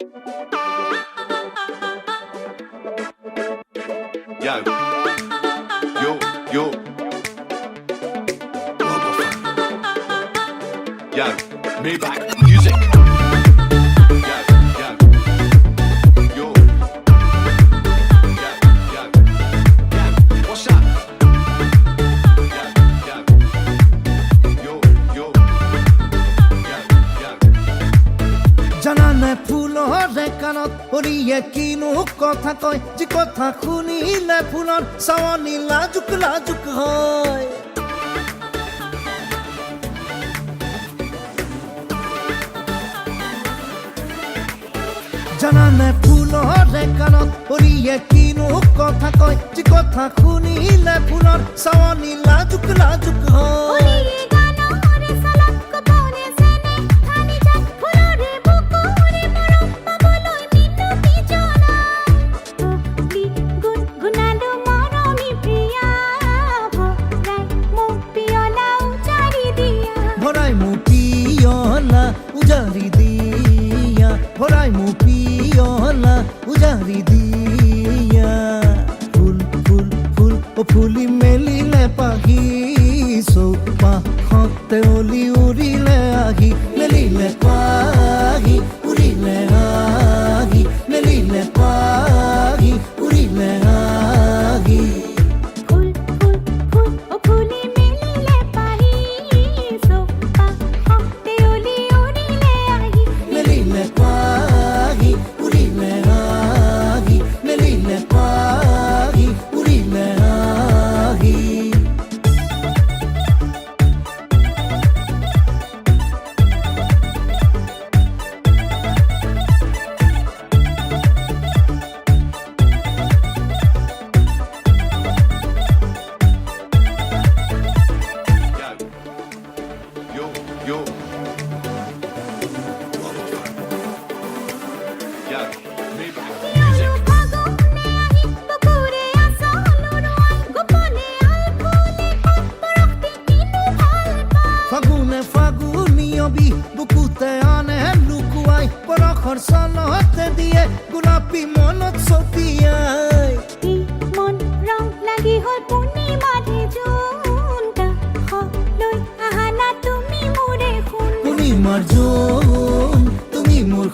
Yo, yo, yo. Yo, Maybach music. Yo, yo, yo. Yo, what's up? Yo, yo, জানানে ফুলৰে কাণত হৰিয়ে কিনো কথা কয় যি কথা শুনিলে ফুলৰ চাৱনি লাজুক লাজুক হয় জানানে ফুলৰে কাণত হৰিয়ে কিনো কথা কয় যি কথা শুনিলে ফুলৰ চাৱনি লাজুক লাজুক হয় উজাৰি দিয়া ভৰাই মোৰ পিয়লা উজাৰি দিয়া ফুল ফুল ফুল ফুলি মেলিলে পাহি চৌপাশতে অলি উৰিলে আহি মেলিলে পাহি উৰিলে আহি মেলিলে পাহি উৰিলে আহি yo. Yo, Maybach music. ফাগুনে ফাগুনিয়বি বুকুতে আনে লুকুৱাই পৰখৰ চলতে দিয়ে গোলাপী মনত ছটিয়াই মন ৰং লাগি হ'ল পূৰ্ণিমাতে জোনটা লৈ আহা না তুমি মোৰে সোণ পূৰ্ণিমাৰ জোন তুমি মোৰ